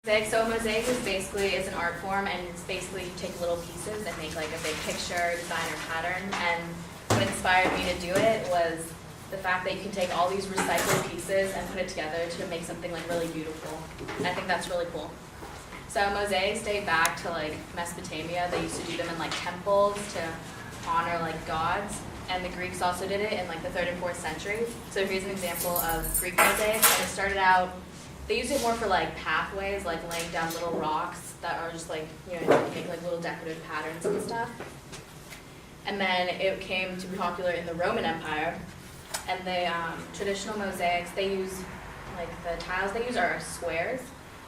So a mosaic is basically, it's an art form, and it's basically you take little pieces and make like a big picture, design, or pattern. And what inspired me to do it was the fact that you can take all these recycled pieces and put it together to make something like really beautiful. And I think that's really cool. So mosaics date back to like Mesopotamia. They used to do them in like temples to honor like gods. And the Greeks also did it in like the 3rd and 4th centuries. So here's an example of Greek mosaics. And it started out, they used it more for like pathways, like laying down little rocks that are just like, you know, make like little decorative patterns and stuff. And then it came to be popular in the Roman Empire. And the traditional mosaics, they use, like the tiles they use are squares.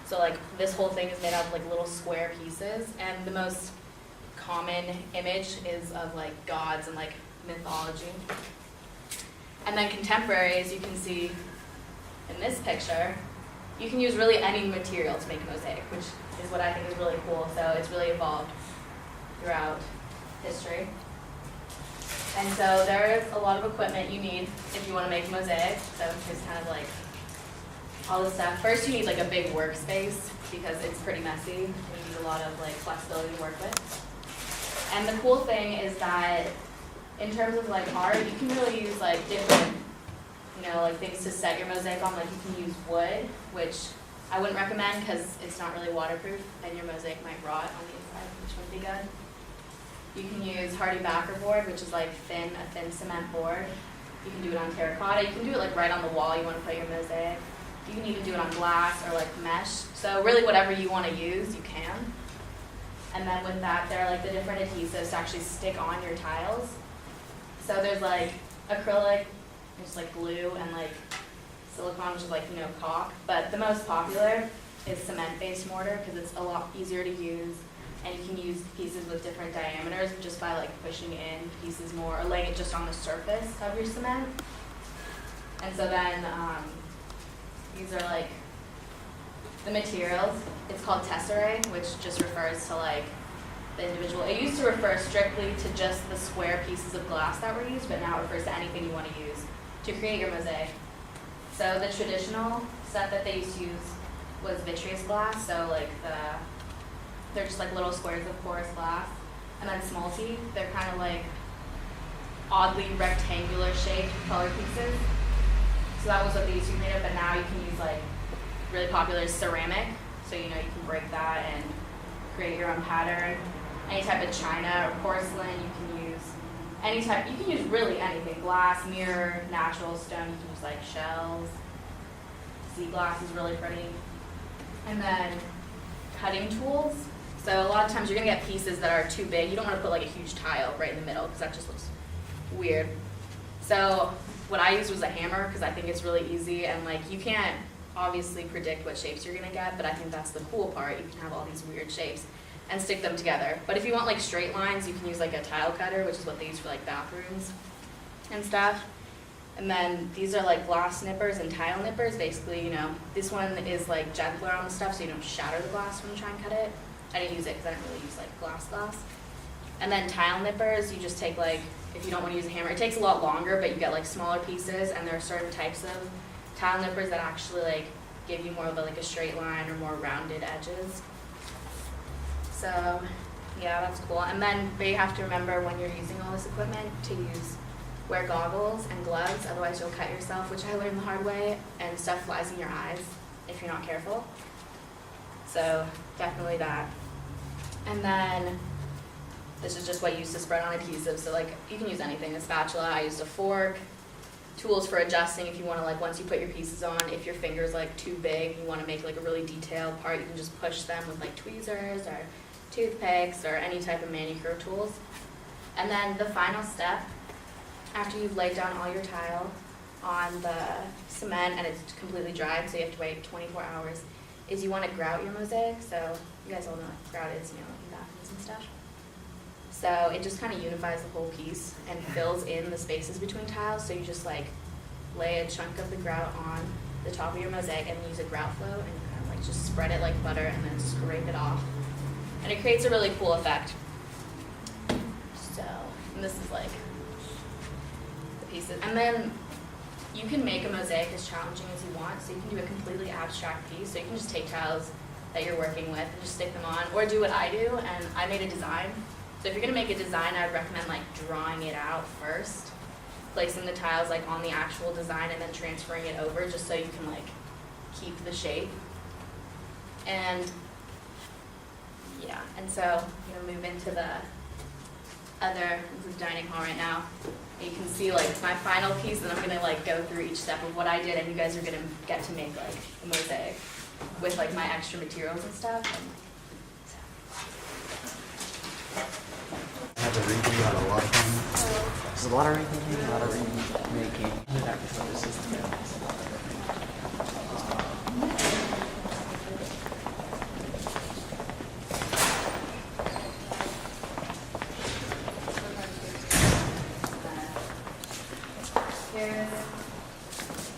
So like this whole thing is made out of like little square pieces. And the most common image is of like gods and like mythology. And then contemporary, as you can see in this picture, you can use really any material to make a mosaic, which is what I think is really cool. So it's really evolved throughout history. And so there is a lot of equipment you need if you want to make a mosaic. So here's kind of like all the stuff. First you need like a big workspace because it's pretty messy. You need a lot of like flexibility to work with. And the cool thing is that in terms of like art, you can really use like different, you know, like things to set your mosaic on. Like you can use wood, which I wouldn't recommend because it's not really waterproof and your mosaic might rot on the inside, which wouldn't be good. You can use hardy backer board, which is like a thin cement board. You can do it on terracotta. You can do it like right on the wall you want to put your mosaic. You can even do it on glass or like mesh. So really whatever you want to use, you can. And then with that, there are like the different adhesives to actually stick on your tiles. So there's like acrylic, there's like glue, and like silicone, which is like, you know, caulk. But the most popular is cement-based mortar because it's a lot easier to use, and you can use pieces with different diameters just by like pushing in pieces more or laying it just on the surface of your cement. And so then these are like the materials. It's called tesserae, which just refers to like the individual. It used to refer strictly to just the square pieces of glass that were used, but now it refers to anything you want to use to create your mosaic. So the traditional stuff that they used to use was vitreous glass, so like they're just like little squares of porous glass. And then smalty, they're kind of like oddly rectangular shaped color pieces. So that was what they used to be made of, but now you can use like really popular is ceramic. So you know you can break that and create your own pattern. Any type of china or porcelain, you can use any type, you can use really anything. Glass, mirror, natural stone, you can use like shells. Sea glass is really pretty. And then cutting tools. So a lot of times you're gonna get pieces that are too big. You don't wanna put like a huge tile right in the middle because that just looks weird. So what I used was a hammer because I think it's really easy, and like you can't obviously predict what shapes you're gonna get, but I think that's the cool part. You can have all these weird shapes and stick them together. But if you want like straight lines, you can use like a tile cutter, which is what they use for like bathrooms and stuff. And then these are like glass nippers and tile nippers. Basically, you know, this one is like gentler on the stuff so you don't shatter the glass when you try and cut it. I didn't use it because I didn't really use like glass. And then tile nippers, you just take like, if you don't want to use a hammer, it takes a lot longer, but you get like smaller pieces, and there are certain types of tile nippers that actually like give you more of a straight line or more rounded edges. So yeah, that's cool. And then but you have to remember when you're using all this equipment to wear goggles and gloves, otherwise you'll cut yourself, which I learned the hard way, and stuff flies in your eyes if you're not careful. So definitely that. And then this is just what you use to spread on adhesive. So like you can use anything, a spatula, I used a fork, tools for adjusting if you want to like once you put your pieces on, if your finger's like too big, you want to make like a really detailed part, you can just push them with like tweezers or toothpicks or any type of manicure tools. And then the final step, after you've laid down all your tile on the cement and it's completely dried, so you have to wait 24 hours, is you want to grout your mosaic. So you guys all know what grout is, you know, like in bathrooms and stuff. So it just kind of unifies the whole piece and fills in the spaces between tiles. So you just like lay a chunk of the grout on the top of your mosaic and use a grout float and kind of like just spread it like butter and then scrape it off. And it creates a really cool effect. So, and this is like the pieces. And then you can make a mosaic as challenging as you want. So you can do a completely abstract piece. So you can just take tiles that you're working with and just stick them on, or do what I do, and I made a design. So if you're gonna make a design, I'd recommend like drawing it out first, placing the tiles like on the actual design and then transferring it over just so you can like keep the shape. And yeah, and so I'm gonna move into the other, this is dining hall right now. You can see like my final piece, and I'm gonna like go through each step of what I did, and you guys are gonna get to make like a mosaic with like my extra materials and stuff. I have to redo on a lot of them. There's a lot of rethinking, a lot of remaking.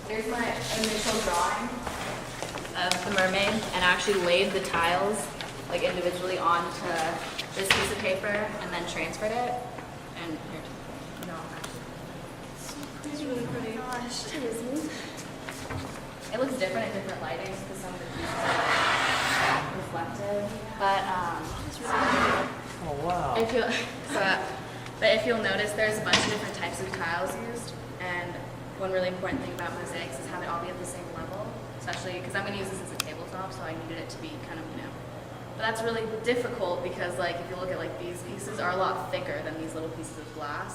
Here's my initial drawing of the mermaid, and I actually laid the tiles like individually onto this piece of paper and then transferred it. And here, no, it's really pretty. Gosh, it is. It looks different at different lightings because some of the pieces are reflective. But Oh wow. if you'll notice, there's a bunch of different types of tiles used, and one really important thing about mosaics is have it all be at the same level, especially because I'm going to use this as a tabletop, so I needed it to be kind of, but that's really difficult because like if you look at like these pieces are a lot thicker than these little pieces of glass.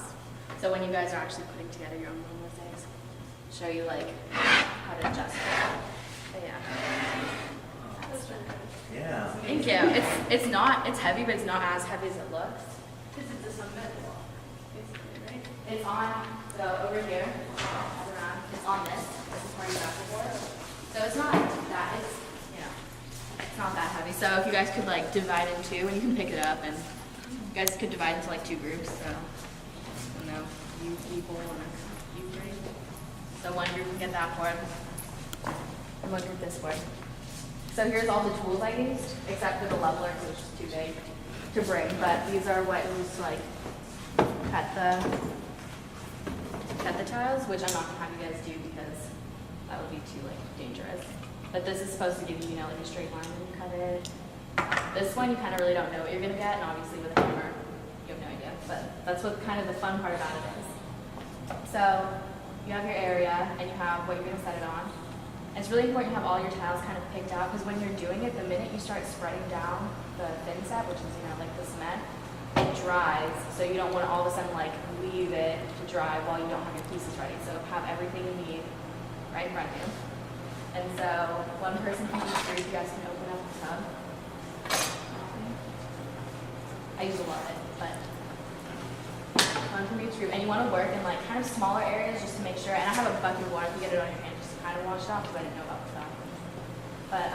So when you guys are actually putting together your own little mosaics, show you like how to adjust it. But yeah. Yeah. Thank you. It's heavy, but it's not as heavy as it looks. Because it's a sunbed wall, basically, right? It's on, so over here, it's on this. This is where you Jacobo. So it's not that, it's not that heavy. So if you guys could like divide in two, and you can pick it up, and you guys could divide into like two groups. So, you people and you three. So one group can get that board, and one group this board. So here's all the tools I used, except for the leveler, because it's just too big to bring. But these are what I used to like cut the tiles, which I'm not gonna have you guys do because that would be too like dangerous. But this is supposed to give you, like a straight line when you cut it. This one you kind of really don't know what you're gonna get, and obviously with a hammer, you have no idea. But that's what kind of the fun part about it is. So you have your area, and you have what you're gonna set it on. And it's really important to have all your tiles kind of picked out, because when you're doing it, the minute you start spreading down the thin set, which is like the cement, it dries. So you don't want to all of a sudden like leave it to dry while you don't have your pieces ready. So have everything you need right in front of you. And so one person can use three. You guys can open up the tub. I use a lot of it, but one from each group. And you want to work in like kind of smaller areas just to make sure. And I have a bucket of water if you get it on your hand just to kind of wash it off, because I didn't know about stuff. But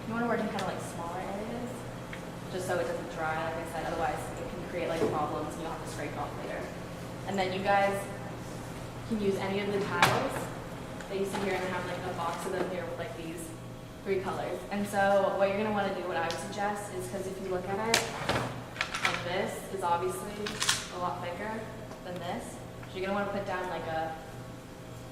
you want to work in kind of like smaller areas, just so it doesn't dry, like I said. Otherwise, it can create like problems, and you'll have to scrape it off later. And then you guys can use any of the tiles that you see here, and I have like a box of them here with like these 3 colors. And so what you're going to want to do, what I would suggest, is because if you look at it, like this is obviously a lot thicker than this. So you're going to want to put down like a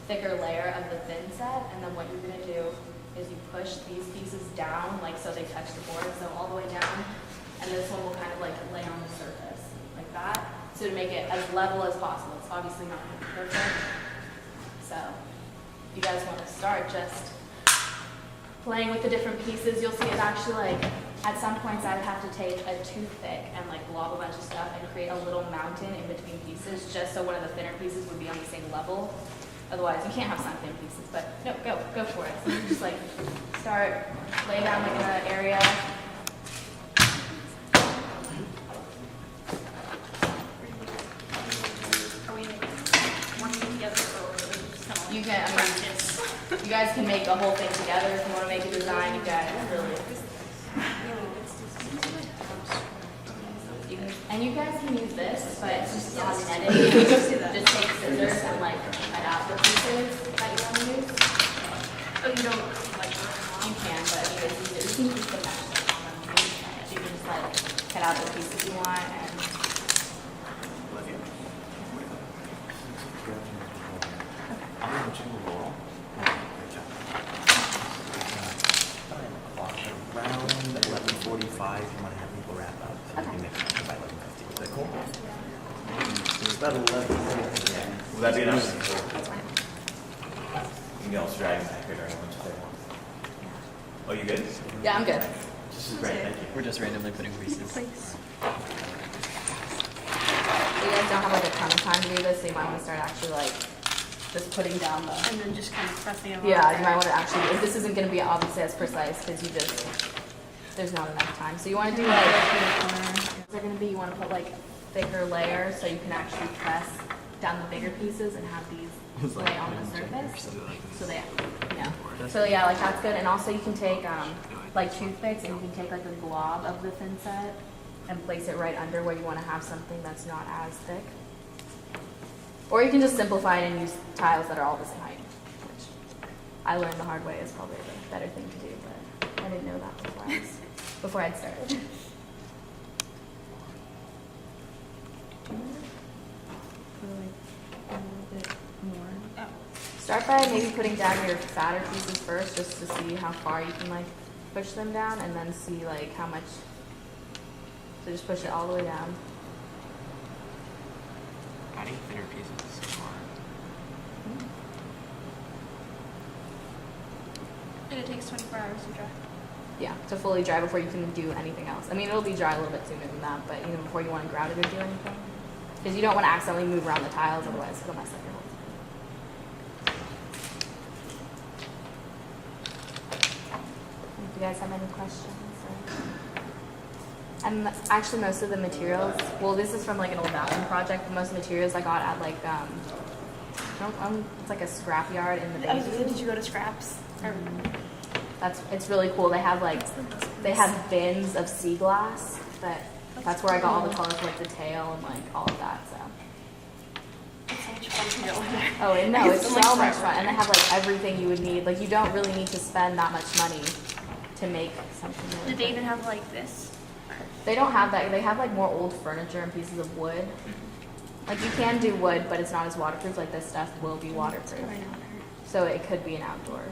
thicker layer of the thin set, and then what you're going to do is you push these pieces down, like so they touch the board, so all the way down, and this one will kind of like lay on the surface, like that, so to make it as level as possible. It's obviously not going to be perfect. So if you guys want to start just playing with the different pieces, you'll see it actually like, at some points I would have to take a toothpick and like blob a bunch of stuff and create a little mountain in between pieces, just so one of the thinner pieces would be on the same level. Otherwise, you can't have some thin pieces, but no, go for it. So you just like start, lay down like an area. Are we working together, or just kind of like You can, you guys can make the whole thing together if you want to make a design. You guys really. And you guys can use this, but it's just not netted. You just take scissors and like cut out the pieces that you want to use. Oh, you don't like You can, but you guys use it. You can use the mesh on them. You can just like cut out the pieces you want. And Olivia. I'm going to 5, you want to have people wrap up. So Okay. we can mix it by 11:50. Is that cool? About 11. Yeah. Will that be enough? That's fine. You can also drag back here during lunch if they want. Oh, you good? Yeah, I'm good. This is great, thank you. We're just randomly putting pieces. Place. You guys don't have like a ton of time to do this, so you might want to start actually like just putting down the. And then just kind of pressing it. Yeah, you might want to actually. If this isn't going to be obviously as precise because there's not enough time. So you want to do like. They're going to be. You want to put like thicker layers so you can actually press down the bigger pieces and have these lay on the surface. So they, yeah. So yeah, like that's good. And also you can take like toothpicks and you can take like a glob of the thin set and place it right under where you want to have something that's not as thick. Or you can just simplify it and use tiles that are all the same height, which I learned the hard way is probably the better thing to do, but I didn't know that before I'd started. Start by maybe putting down your fatter pieces first, just to see how far you can like push them down, and then see like how much. So just push it all the way down. Adding thinner pieces is hard. And it takes 24 hours to dry. Yeah, to fully dry before you can do anything else. I mean, it'll be dry a little bit sooner than that, but even before you want to grout it or do anything, because you don't want to accidentally move around the tiles, otherwise it'll mess up your whole thing. Do you guys have any questions? And actually, most of the materials, well, this is from like an old bathroom project. But most of the materials I got at like, it's like a scrap yard in the Bayview. Did you go to Scraps? It's really cool. They have bins of sea glass. That's where I got all the colors for like the tail and like all of that. So. It's so much fun to go in there. Oh, and no, it's It's like so much forever. fun. And they have like everything you would need. Like you don't really need to spend that much money to make something really Did they cool. even have like this? They don't have that. They have like more old furniture and pieces of wood. Like you can do wood, but it's not as waterproof. Like this stuff will be waterproof. So it could be an outdoor.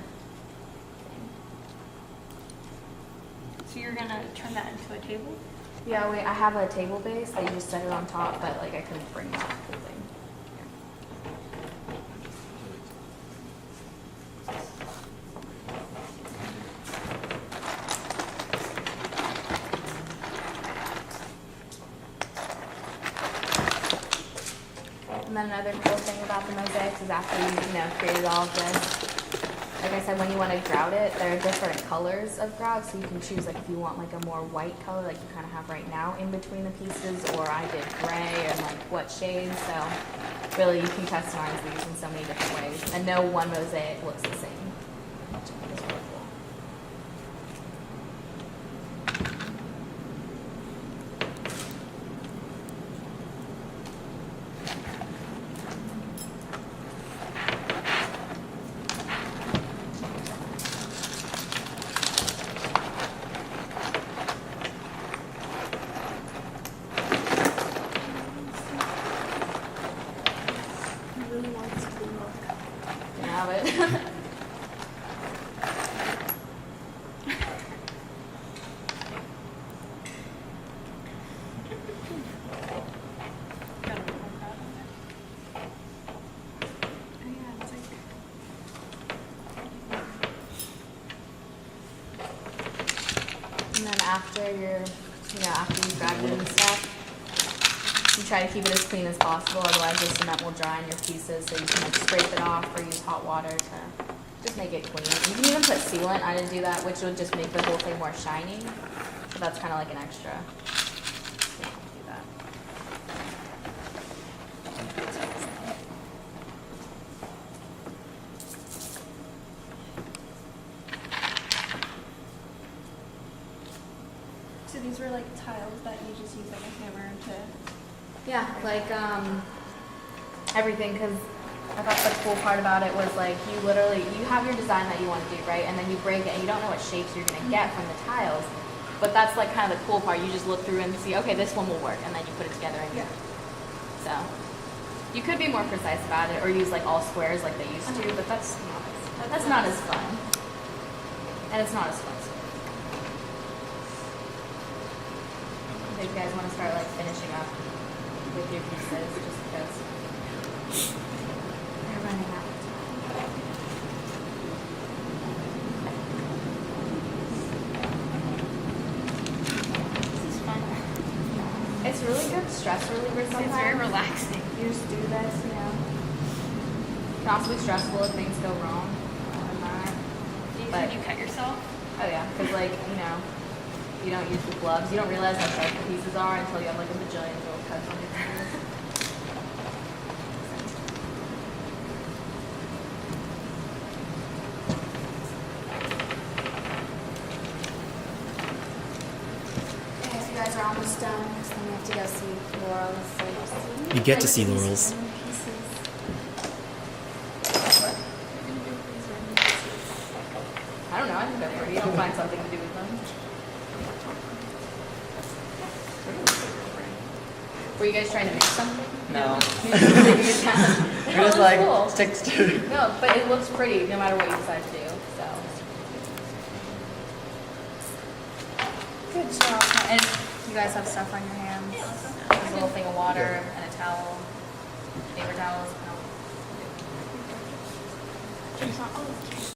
So you're gonna turn that into a table? Yeah, wait, I have a table base that you just set it on top, but like I couldn't bring that whole thing. And then another cool thing about the mosaics is after you created all of this, like I said, when you want to grout it, there are different colors of grout, so you can choose like if you want like a more white color like you kind of have right now in between the pieces, or I did gray and like what shades, so really you can customize these in so many different ways, and no one mosaic looks the same, which I think is really cool. Can I have it? And then after after you've grabbed it and stuff, you try to keep it as clean as possible, otherwise the cement will dry in your pieces, so you can like scrape it off or use hot water to just make it clean. You can even put sealant, I didn't do that, which would just make the whole thing more shiny, so that's kind of like an extra. So you can do that. So these were like tiles that you just use like a hammer to. Yeah, like everything, because I thought the cool part about it was like you have your design that you want to do, right? And then you break it and you don't know what shapes you're going to get from the tiles, but that's like kind of the cool part. You just look through and see, okay, this one will work, and then you put it together and so you could be more precise about it or use like all squares like they used to, but that's not as fun. And it's not as fun. you guys want to start like finishing up with your pieces, just because they're running out of time. This is fun. It's really good stress reliever sometimes. It's very relaxing. You just do this, you know. It can also be stressful if things go wrong. Do you But- think you cut yourself? Oh yeah, because like, you know, you don't use the gloves. You don't realize how sharp the pieces are until you have like a bajillion little cuts on your fingers. Okay, so you guys are almost done, because then we have to go see Laurel. So You get to see Laurel's. I don't know, I think they're pretty. You'll find something to do with them. Were you guys trying to make something? No. Maybe something you could have. We're No, just it like, looks cool. sticks to. No, but it looks pretty no matter what you decide to do, so. Good job. And you guys have stuff on your hands. There's a little thing of water and a towel, paper towels.